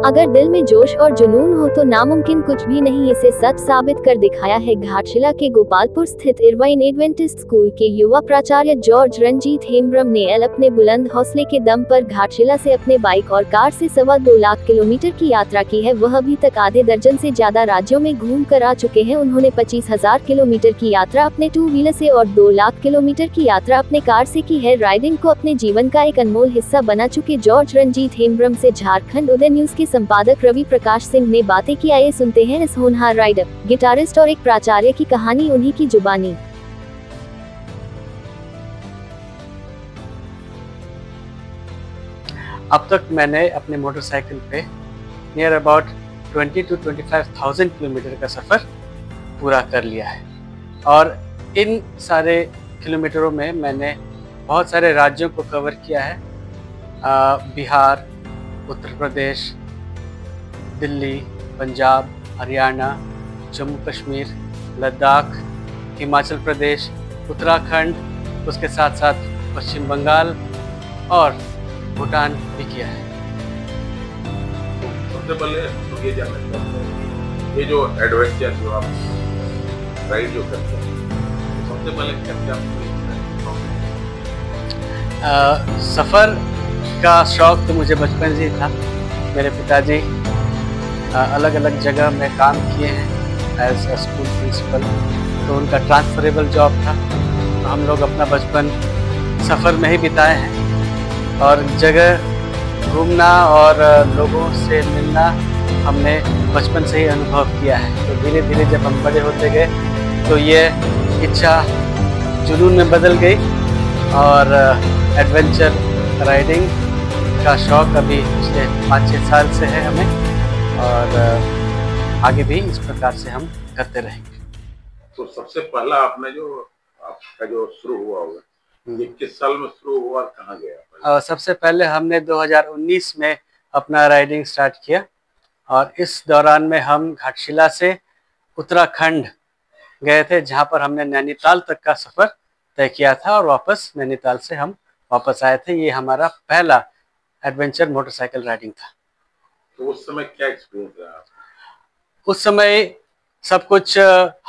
अगर दिल में जोश और जुनून हो तो नामुमकिन कुछ भी नहीं, इसे सच साबित कर दिखाया है। घाटशिला के गोपालपुर स्थित इरवाइन एडवेंटिस्ट स्कूल के युवा प्राचार्य जॉर्ज रंजीत हेम्ब्रम ने अपने बुलंद हौसले के दम पर घाटशिला से अपने बाइक और कार से 2.25 लाख किलोमीटर की यात्रा की है। वह अभी तक आधे दर्जन से ज्यादा राज्यों में घूम कर आ चुके हैं। उन्होंने 25,000 किलोमीटर की यात्रा अपने 2 व्हीलर से और 2 लाख किलोमीटर की यात्रा अपने कार से की है। राइडिंग को अपने जीवन का एक अनमोल हिस्सा बना चुके जॉर्ज रंजीत हेम्ब्रम से झारखंड उदय न्यूज के संपादक रवि प्रकाश सिंह ने बातें की। आइए सुनते हैं इस होनहार राइडर, गिटारिस्ट और एक प्राचार्य की कहानी, उन्हीं की जुबानी। अब तक मैंने अपने मोटरसाइकिल पे नियर अबाउट 20 to 25,000 किलोमीटर का सफ़र पूरा कर लिया है और इन सारे किलोमीटरों में मैंने बहुत सारे राज्यों को कवर किया है। बिहार, उत्तर प्रदेश, दिल्ली, पंजाब, हरियाणा, जम्मू कश्मीर, लद्दाख, हिमाचल प्रदेश, उत्तराखंड, उसके साथ साथ पश्चिम बंगाल और भूटान भी किया है। सबसे पहले तो ये जानना चाहते हैं ये जो एडवेंचर जो आप राइड जो करते हैं, तो सबसे पहले क्या सफ़र का शौक़ तो मुझे बचपन से ही था। मेरे पिताजी अलग अलग जगह में काम किए हैं एज अ स्कूल प्रिंसिपल, तो उनका ट्रांसफरेबल जॉब था। तो हम लोग अपना बचपन सफ़र में ही बिताए हैं और जगह घूमना और लोगों से मिलना हमने बचपन से ही अनुभव किया है। तो धीरे धीरे जब हम बड़े होते गए तो ये इच्छा जुनून में बदल गई और एडवेंचर राइडिंग का शौक़ अभी पिछले 5-6 साल से है हमें और आगे भी इस प्रकार से हम करते रहेंगे। तो सबसे पहला आपने जो आपका जो शुरू हुआ होगा, ये किस साल में शुरू हुआ और कहाँ गया? सबसे पहले हमने 2019 में अपना राइडिंग स्टार्ट किया और इस दौरान में हम घाटशिला से उत्तराखंड गए थे, जहाँ पर हमने नैनीताल तक का सफ़र तय किया था और वापस नैनीताल से हम वापस आए थे। ये हमारा पहला एडवेंचर मोटरसाइकिल राइडिंग था। तो उस समय क्या एक्सपीरियंस रहा? उस समय सब कुछ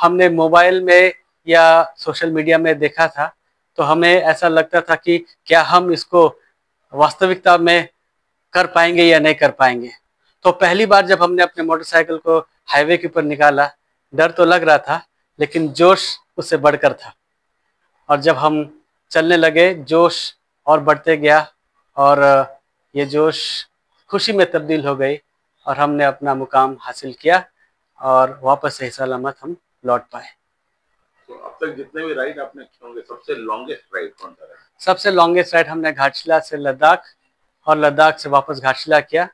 हमने मोबाइल में या सोशल मीडिया में देखा था, तो हमें ऐसा लगता था कि क्या हम इसको वास्तविकता में कर पाएंगे या नहीं कर पाएंगे। तो पहली बार जब हमने अपने मोटरसाइकिल को हाईवे के ऊपर निकाला, डर तो लग रहा था लेकिन जोश उससे बढ़कर था और जब हम चलने लगे जोश और बढ़ते गया और ये जोश खुशी में तब्दील हो गई और हमने अपना मुकाम हासिल किया और वापस सही सलामत हम लौट पाए। तो अब तक जितने भी राइड आपने किए होंगे, सबसे लॉन्गेस्ट राइड कौन सा रहा? सबसे लॉन्गेस्ट राइड हमने घाटशिला से लद्दाख और लद्दाख से वापस घाटशिला किया।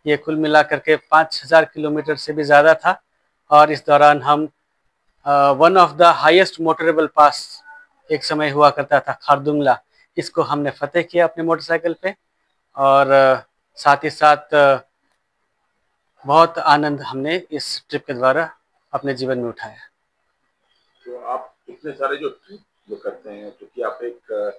ये कुल मिला करके 5,000 किलोमीटर से भी ज़्यादा था और इस दौरान हम one of the highest motorable pass एक समय हुआ करता था, खारदुंगला, इसको हमने फतेह किया अपने मोटरसाइकिल पे और साथ ही साथ बहुत आनंद हमने इस ट्रिप के द्वारा अपने जीवन में उठाया। तो आप इतने सारे जो ट्रिप जो करते हैं, क्योंकि आप एक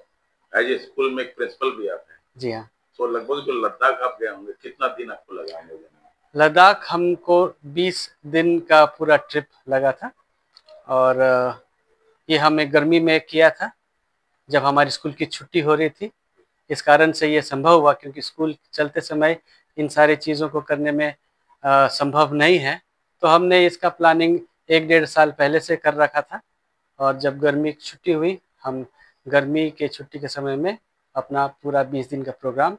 एज ए स्कूल में एक प्रिंसिपल भी आप हैं। जी हाँ। तो लगभग जो लद्दाख आप गए होंगे, कितना दिन आपको लगा होगा? लद्दाख हमको 20 दिन का पूरा ट्रिप लगा था और ये हमें गर्मी में किया था जब हमारी स्कूल की छुट्टी हो रही थी। इस कारण से ये संभव हुआ क्योंकि स्कूल चलते समय इन सारी चीज़ों को करने में संभव नहीं है, तो हमने इसका प्लानिंग 1-1.5 साल पहले से कर रखा था और जब गर्मी की छुट्टी हुई, हम गर्मी के छुट्टी के समय में अपना पूरा 20 दिन का प्रोग्राम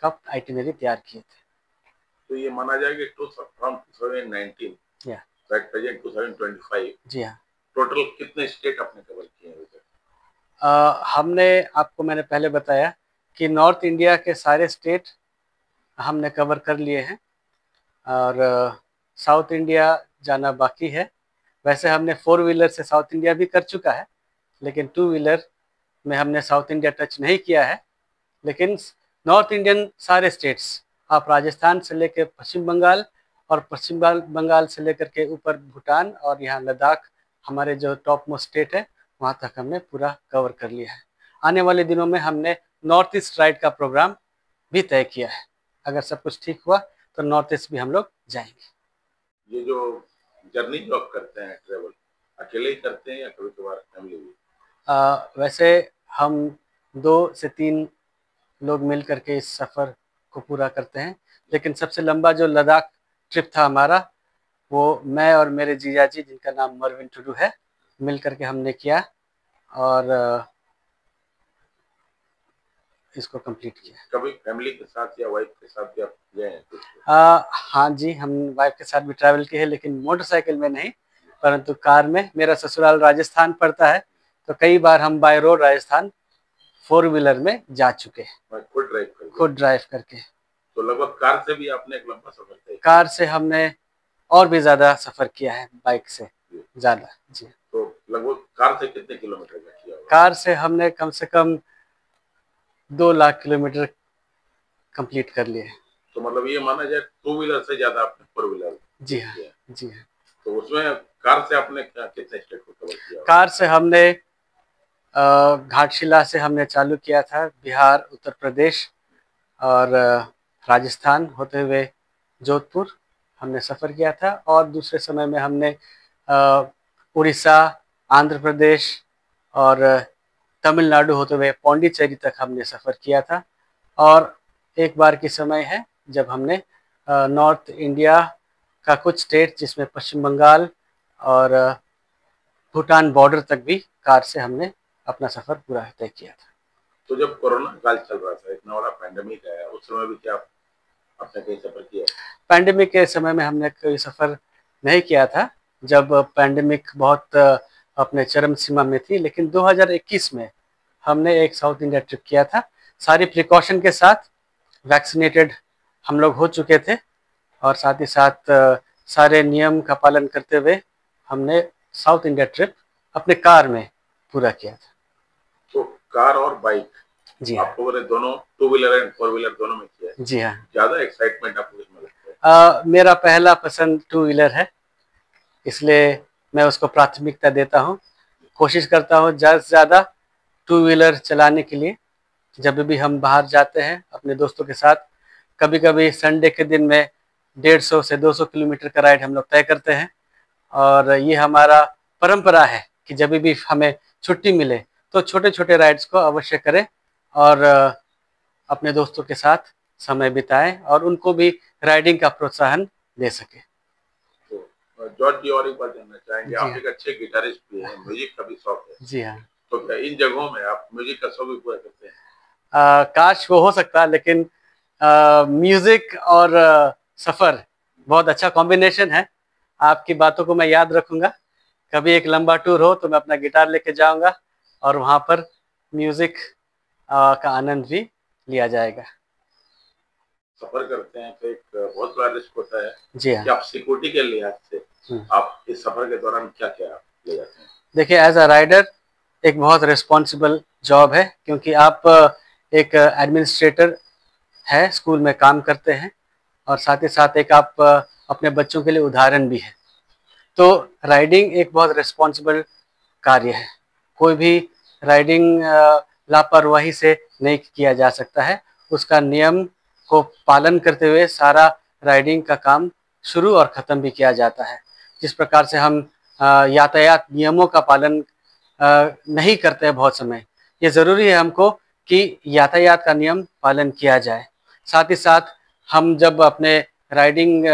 का आइटिनरी तैयार किए थे। तो ये माना जाए कि 2019 या प्रेजेंट 2025, जी हाँ, टोटल कितने स्टेट आपने कवर किए हैं? हमने आपको मैंने पहले बताया कि नॉर्थ इंडिया के सारे स्टेट हमने कवर कर लिए हैं और साउथ इंडिया जाना बाकी है। वैसे हमने 4 व्हीलर से साउथ इंडिया भी कर चुका है, लेकिन 2 व्हीलर में हमने साउथ इंडिया टच नहीं किया है। लेकिन नॉर्थ इंडियन सारे स्टेट्स, आप राजस्थान से लेकर पश्चिम बंगाल और पश्चिम बंगाल से लेकर के ऊपर भूटान और यहाँ लद्दाख, हमारे जो टॉप मोस्ट स्टेट है, वहाँ तक हमने पूरा कवर कर लिया है। आने वाले दिनों में हमने नॉर्थ ईस्ट राइड का प्रोग्राम भी तय किया है। अगर सब कुछ ठीक हुआ तो नॉर्थ ईस्ट भी हम लोग जाएंगे। ये जो जर्नी जो आप करते हैं ट्रेवल, अकेले ही करते हैं या कभी कभार फैमिली भी? वैसे हम 2 से 3 लोग मिल करके इस सफ़र को पूरा करते हैं, लेकिन सबसे लंबा जो लद्दाख ट्रिप था हमारा, वो मैं और मेरे जीजा जी, जिनका नाम मरविन टुडू है, मिल करके हमने किया और इसको कंप्लीट किया। कभी फैमिली के साथ या वाइफ के साथ भी आप गए हैं कुछ? हाँ जी, हम वाइफ के साथ भी ट्रैवल किए हैं, लेकिन मोटरसाइकिल में नहीं, परंतु कार में। मेरा ससुराल राजस्थान पड़ता है, तो कई बार हम बाय रोड राजस्थान 4 व्हीलर में जा चुके हैं, खुद ड्राइव करके। तो लगभग कार से भी आपने एक लंबा सफर तय? कार से हमने और भी ज़्यादा सफ़र किया है, बाइक से ज़्यादा जी। तो लगभग कार से कितने किलोमीटर का किया होगा? कार से हमने कम से कम 2 लाख किलोमीटर कंप्लीट कर लिए। तो मतलब ये माना जाए 2 व्हीलर से ज्यादा आपने 4 व्हीलर? जी हाँ, जी हाँ। तो उसमें कार से आपने कितने स्टेट को कवर किया? कार से हमने घाटशिला से हमने चालू किया था, बिहार, उत्तर प्रदेश और राजस्थान होते हुए जोधपुर हमने सफ़र किया था। और दूसरे समय में हमने उड़ीसा, आंध्र प्रदेश और तमिलनाडु होते हुए पौंडीचेरी तक हमने सफ़र किया था। और एक बार की समय है जब हमने नॉर्थ इंडिया का कुछ स्टेट, जिसमें पश्चिम बंगाल और भूटान बॉर्डर तक भी कार से हमने अपना सफ़र पूरा तय किया था। तो जब कोरोना काल चल रहा था, इतना बड़ा पैंडेमिक आया, उस समय भी क्या आपने कहीं सफ़र किया? पैंडेमिक के समय में हमने कोई सफ़र नहीं किया था, जब पैंडेमिक बहुत अपने चरम सीमा में थी, लेकिन 2021 में हमने एक साउथ इंडिया ट्रिप किया था। सारी प्रिकॉशन के साथ, वैक्सीनेटेड हम लोग हो चुके थे और साथ ही साथ सारे नियम का पालन करते हुए हमने साउथ इंडिया ट्रिप अपने कार में पूरा किया था। तो कार और बाइक जी आपको बोले दोनों, 2 व्हीलर एंड 4 व्हीलर दोनों में किया है? जी हाँ। ज्यादा एक्साइटमेंट आपको किसमें लगता है? मेरा पहला पसंद 2 व्हीलर है, इसलिए मैं उसको प्राथमिकता देता हूँ। कोशिश करता हूँ ज़्यादा से ज़्यादा 2 व्हीलर चलाने के लिए। जब भी हम बाहर जाते हैं अपने दोस्तों के साथ, कभी कभी संडे के दिन में 150 से 200 किलोमीटर का राइड हम लोग तय करते हैं। और ये हमारा परंपरा है कि जब भी हमें छुट्टी मिले तो छोटे छोटे राइड्स को अवश्य करें और अपने दोस्तों के साथ समय बिताएं और उनको भी राइडिंग का प्रोत्साहन दे सके। तो जॉर्ज जी, और एक बात जानना चाहेंगे, आप एक अच्छे गिटारिस्ट भी हैं, म्यूजिक का भी शौक है। जी हाँ। तो क्या इन जगहों में आप म्यूजिक का शौक भी पूरा करते हैं? काश वो हो सकता, लेकिन म्यूजिक और सफ़र बहुत अच्छा कॉम्बिनेशन है। आपकी बातों को मैं याद रखूंगा। कभी एक लंबा टूर हो तो मैं अपना गिटार लेके जाऊंगा और वहाँ पर म्यूजिक का आनंद भी लिया जाएगा। सफर करते हैं तो एक बहुत बड़ा रिस्क होता है जी हाँ। कि आप सिक्योरिटी के लिहाज से आप इस सफर के दौरान क्या क्या ले जाते हैं? देखिए, एज अ राइडर एक बहुत रिस्पॉन्सिबल जॉब है, क्योंकि आप एक एडमिनिस्ट्रेटर है, स्कूल में काम करते हैं और साथ ही साथ एक आप अपने बच्चों के लिए उदाहरण भी है। तो राइडिंग एक बहुत रिस्पॉन्सिबल कार्य है। कोई भी राइडिंग लापरवाही से नहीं किया जा सकता है। उसका नियम को पालन करते हुए सारा राइडिंग का काम शुरू और ख़त्म भी किया जाता है। जिस प्रकार से हम यातायात नियमों का पालन नहीं करते हैं बहुत समय, ये ज़रूरी है हमको कि यातायात का नियम पालन किया जाए। साथ ही साथ हम जब अपने राइडिंग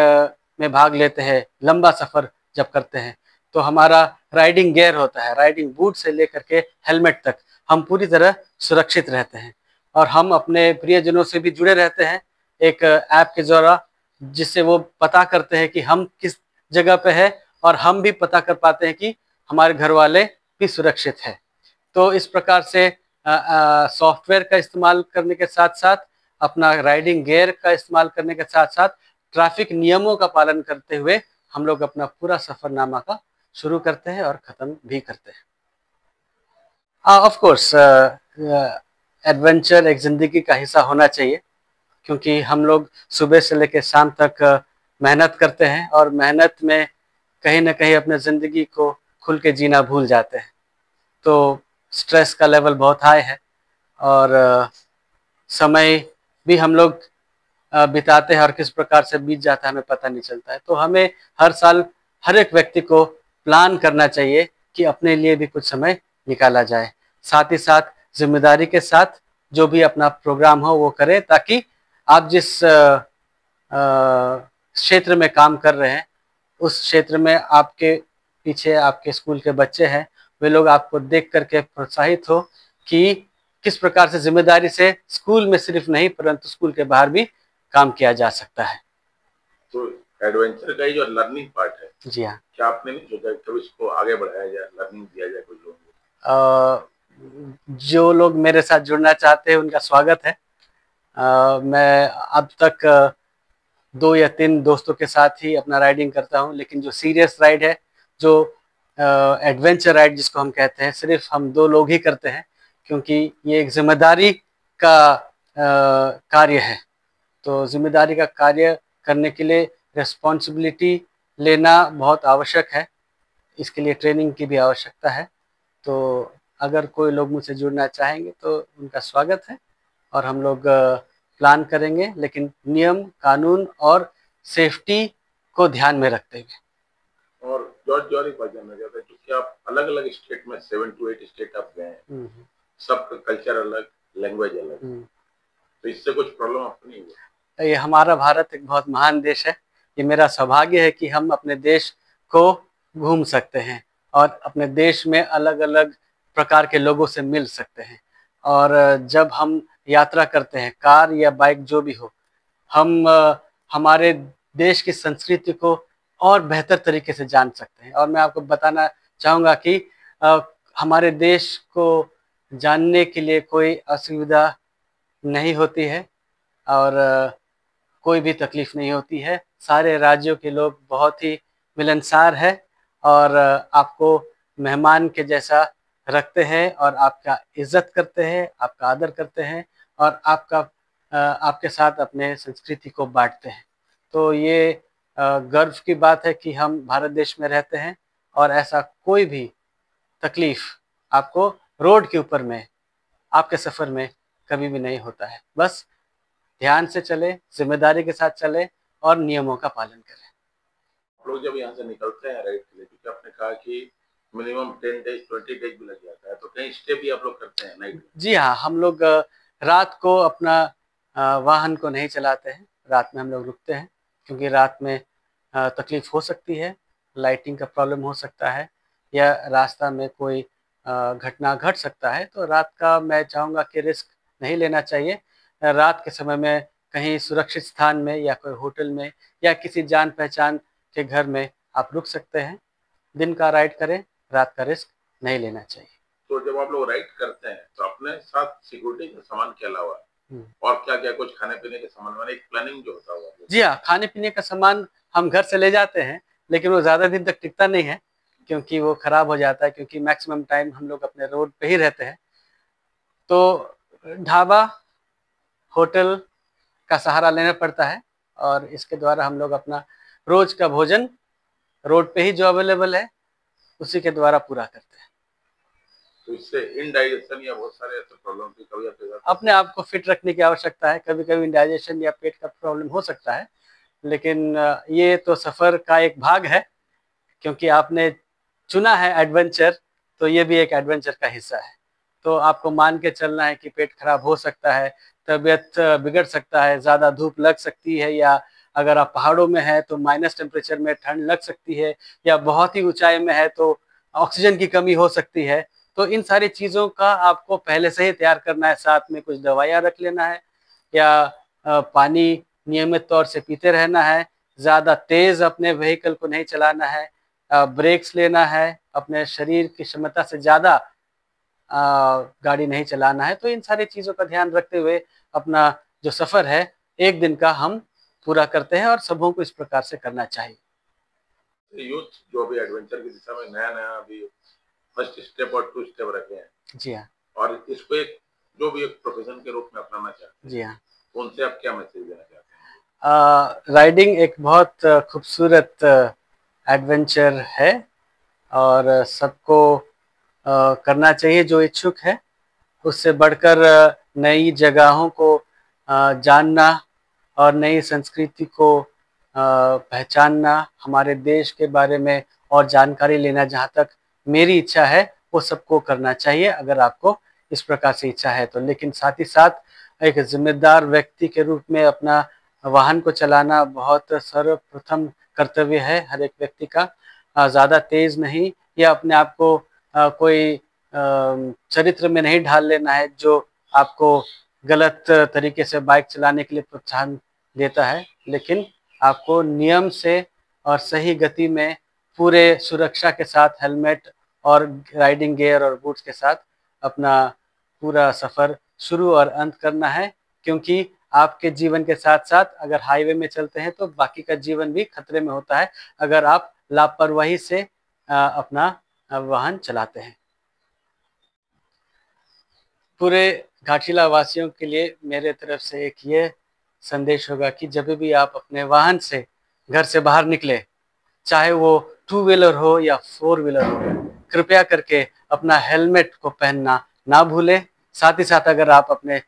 में भाग लेते हैं, लंबा सफ़र जब करते हैं, तो हमारा राइडिंग गियर होता है, राइडिंग बूट से लेकर के हेलमेट तक हम पूरी तरह सुरक्षित रहते हैं। और हम अपने प्रियजनों से भी जुड़े रहते हैं एक ऐप के द्वारा, जिससे वो पता करते हैं कि हम किस जगह पे है और हम भी पता कर पाते हैं कि हमारे घर वाले भी सुरक्षित है। तो इस प्रकार से सॉफ्टवेयर का इस्तेमाल करने के साथ साथ, अपना राइडिंग गियर का इस्तेमाल करने के साथ साथ, ट्रैफिक नियमों का पालन करते हुए हम लोग अपना पूरा सफ़रनामा का शुरू करते हैं और ख़त्म भी करते हैं। ऑफ कोर्स एडवेंचर एक ज़िंदगी का हिस्सा होना चाहिए, क्योंकि हम लोग सुबह से लेकर शाम तक मेहनत करते हैं और मेहनत में कहीं ना कहीं अपने ज़िंदगी को खुल के जीना भूल जाते हैं। तो स्ट्रेस का लेवल बहुत हाई है और समय भी हम लोग बिताते हैं और किस प्रकार से बीत जाता है हमें पता नहीं चलता है। तो हमें हर साल हर एक व्यक्ति को प्लान करना चाहिए कि अपने लिए भी कुछ समय निकाला जाए। साथ ही साथ जिम्मेदारी के साथ जो भी अपना प्रोग्राम हो वो करें, ताकि आप जिस क्षेत्र में काम कर रहे हैं उस क्षेत्र में आपके पीछे आपके स्कूल के बच्चे हैं, वे लोग आपको देख करके प्रोत्साहित हो कि किस प्रकार से जिम्मेदारी से स्कूल में सिर्फ नहीं परंतु स्कूल के बाहर भी काम किया जा सकता है। तो एडवेंचर का ही जो लर्निंग पार्ट है, जी हाँ, क्या आपने नहीं सोचा कभी इसको आगे बढ़ाया जाए, लर्निंग दिया जाए कुछ लोगों को? जो लोग मेरे साथ जुड़ना चाहते हैं उनका स्वागत है। मैं अब तक 2 या 3 दोस्तों के साथ ही अपना राइडिंग करता हूँ, लेकिन जो सीरियस राइड है, जो एडवेंचर राइड जिसको हम कहते हैं, सिर्फ हम 2 लोग ही करते हैं, क्योंकि ये एक जिम्मेदारी का कार्य है। तो जिम्मेदारी का कार्य करने के लिए रिस्पॉन्सिबिलिटी लेना बहुत आवश्यक है, इसके लिए ट्रेनिंग की भी आवश्यकता है। तो अगर कोई लोग मुझसे जुड़ना चाहेंगे तो उनका स्वागत है और हम लोग प्लान करेंगे, लेकिन नियम, कानून और सेफ्टी को ध्यान में रखते हुए। और जॉर्ज एक बात जानना चाहता है, क्योंकि आप अलग अलग स्टेट में 7 to 8 स्टेट आप गए हैं, सबका कल्चर अलग, लैंग्वेज अलग, तो इससे कुछ प्रॉब्लम आपको नहीं हुआ? ये हमारा भारत एक बहुत महान देश है। ये मेरा सौभाग्य है कि हम अपने देश को घूम सकते हैं और अपने देश में अलग अलग प्रकार के लोगों से मिल सकते हैं। और जब हम यात्रा करते हैं, कार या बाइक जो भी हो, हम हमारे देश की संस्कृति को और बेहतर तरीके से जान सकते हैं। और मैं आपको बताना चाहूँगा कि हमारे देश को जानने के लिए कोई असुविधा नहीं होती है और कोई भी तकलीफ नहीं होती है। सारे राज्यों के लोग बहुत ही मिलनसार हैं और आपको मेहमान के जैसा रखते हैं और आपका इज्जत करते हैं, आपका आदर करते हैं और आपके साथ अपने संस्कृति को बांटते हैं। तो ये गर्व की बात है कि हम भारत देश में रहते हैं और ऐसा कोई भी तकलीफ आपको रोड के ऊपर में आपके सफ़र में कभी भी नहीं होता है। बस ध्यान से चले, जिम्मेदारी के साथ चले और नियमों का पालन करें। आप लोग जब यहाँ से निकलते हैं राइड के लिए, क्योंकि आपने कहा कि मिनिमम 10 डेज 20 डेज भी लग जाता है, तो कहीं स्टे भी आप लोग करते हैं नाइट? जी हाँ, हम लोग रात को अपना वाहन को नहीं चलाते हैं, रात में हम लोग रुकते हैं, क्योंकि रात में तकलीफ हो सकती है, लाइटिंग का प्रॉब्लम हो सकता है या रास्ता में कोई घटना घट सकता है। तो रात का मैं चाहूँगा कि रिस्क नहीं लेना चाहिए। रात के समय में कहीं सुरक्षित स्थान में या कोई होटल में या किसी जान पहचान के घर में आप रुक सकते हैं। दिन का राइड करें, रात का रिस्क नहीं लेना चाहिए। तो जब आप लोग राइड करते हैं तो अपने साथ सिक्योरिटी के सामान के अलावा और क्या-क्या कुछ खाने पीने के सामान, माने एक प्लानिंग जो होता होगा? जी हाँ, खाने पीने का सामान हम घर से ले जाते हैं, लेकिन वो ज़्यादा दिन तक टिकता नहीं है, क्योंकि वो ख़राब हो जाता है, क्योंकि मैक्सिमम टाइम हम लोग अपने रोड पे ही रहते हैं। तो ढाबा, होटल का सहारा लेना पड़ता है और इसके द्वारा हम लोग अपना रोज का भोजन रोड पे ही जो अवेलेबल है उसी के द्वारा पूरा करते हैं। तो इससे इंडाइजेशन या बहुत सारे ऐसे प्रॉब्लम भी कभी आपके साथ? अपने आप को फिट रखने की आवश्यकता है। कभी-कभी इंडाइजेशन या पेट का प्रॉब्लम हो सकता है, लेकिन ये तो सफ़र का एक भाग है, क्योंकि आपने चुना है एडवेंचर, तो ये भी एक एडवेंचर का हिस्सा है। तो आपको मान के चलना है कि पेट खराब हो सकता है, तबीयत बिगड़ सकता है, ज़्यादा धूप लग सकती है, या अगर आप पहाड़ों में हैं तो माइनस टेम्परेचर में ठंड लग सकती है, या बहुत ही ऊंचाई में है तो ऑक्सीजन की कमी हो सकती है। तो इन सारी चीज़ों का आपको पहले से ही तैयार करना है। साथ में कुछ दवाइयाँ रख लेना है या पानी नियमित तौर से पीते रहना है। ज़्यादा तेज़ अपने व्हीकल को नहीं चलाना है, ब्रेक्स लेना है, अपने शरीर की क्षमता से ज़्यादा गाड़ी नहीं चलाना है। तो इन सारी चीज़ों का ध्यान रखते हुए अपना जो सफ़र है 1 दिन का हम पूरा करते हैं और सबों को इस प्रकार से करना चाहिए। यूथ जो अभी एडवेंचर की दिशा में नया-नया अभी फर्स्ट स्टेप और 2 स्टेप रखे हैं, जी हाँ, और इसको एक जो भी एक प्रोफेशन के रूप में अपनाना चाहते हैं, जी हाँ। उनसे आप क्या मैसेज देना चाहते हैं? राइडिंग एक बहुत खूबसूरत एडवेंचर है और सबको करना चाहिए जो इच्छुक है। उससे बढ़कर नई जगहों को जानना और नई संस्कृति को पहचानना, हमारे देश के बारे में और जानकारी लेना, जहाँ तक मेरी इच्छा है वो सबको करना चाहिए अगर आपको इस प्रकार से इच्छा है तो। लेकिन साथ ही साथ एक जिम्मेदार व्यक्ति के रूप में अपना वाहन को चलाना बहुत सर्वप्रथम कर्तव्य है हर एक व्यक्ति का। ज़्यादा तेज नहीं या अपने आप को कोई चरित्र में नहीं ढाल लेना है जो आपको गलत तरीके से बाइक चलाने के लिए प्रोत्साहन देता है, लेकिन आपको नियम से और सही गति में पूरे सुरक्षा के साथ हेलमेट और राइडिंग गियर और बूट्स के साथ अपना पूरा सफ़र शुरू और अंत करना है, क्योंकि आपके जीवन के साथ साथ अगर हाईवे में चलते हैं तो बाकी का जीवन भी खतरे में होता है अगर आप लापरवाही से अपना वाहन चलाते हैं। पूरे घाटशिला वासियों के लिए मेरे तरफ से एक ये संदेश होगा कि जब भी आप अपने वाहन से घर से बाहर निकले, चाहे वो 2 व्हीलर हो या 4 व्हीलर हो, कृपया करके अपना हेलमेट को पहनना ना भूलें। साथ ही साथ अगर आप अपने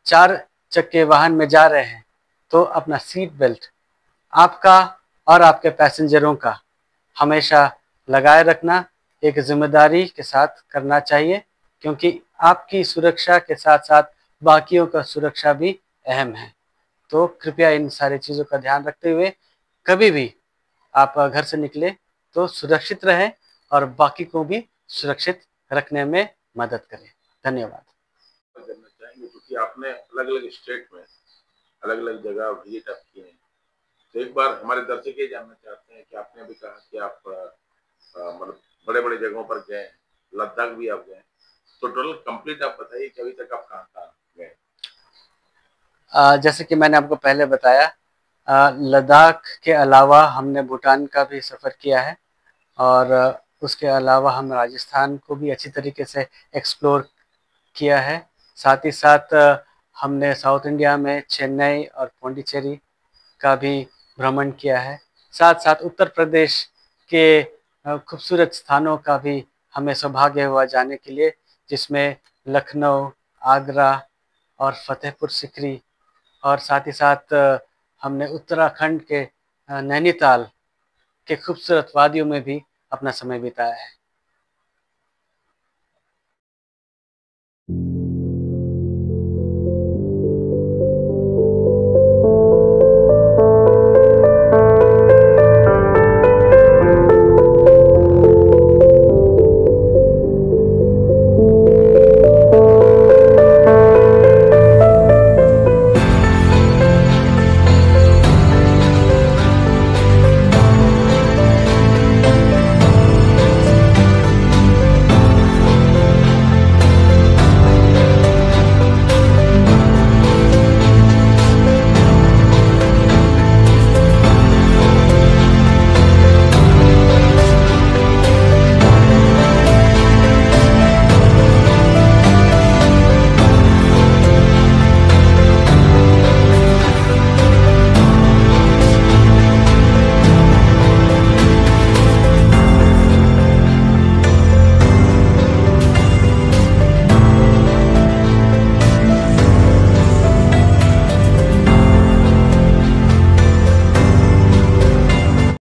4 चक्के वाहन में जा रहे हैं तो अपना सीट बेल्ट आपका और आपके पैसेंजरों का हमेशा लगाए रखना एक जिम्मेदारी के साथ करना चाहिए, क्योंकि आपकी सुरक्षा के साथ साथ बाकियों का सुरक्षा भी अहम है। तो कृपया इन सारी चीज़ों का ध्यान रखते हुए कभी भी आप घर से निकले तो सुरक्षित रहें और बाकी को भी सुरक्षित रखने में मदद करें। धन्यवाद। करना चाहेंगे क्योंकि आपने अलग अलग स्टेट में अलग अलग जगह विजिट आप किए हैं, तो एक बार हमारे दर्शक ये जानना चाहते हैं कि आपने अभी कहा कि आप मतलब बड़े बड़े जगहों पर गए, लद्दाख भी आप गए, तो टोटल कंप्लीट आप बताइए कि अभी तक आप कहाँ कहाँ गए। जैसे कि मैंने आपको पहले बताया, लद्दाख के अलावा हमने भूटान का भी सफ़र किया है और उसके अलावा हम राजस्थान को भी अच्छी तरीके से एक्सप्लोर किया है। साथ ही साथ हमने साउथ इंडिया में चेन्नई और पौंडीचेरी का भी भ्रमण किया है। साथ साथ उत्तर प्रदेश के खूबसूरत स्थानों का भी हमें सौभाग्य हुआ जाने के लिए, जिसमें लखनऊ, आगरा और फतेहपुर सीकरी, और साथ ही साथ हमने उत्तराखंड के नैनीताल के खूबसूरत वादियों में भी अपना समय बिताया है।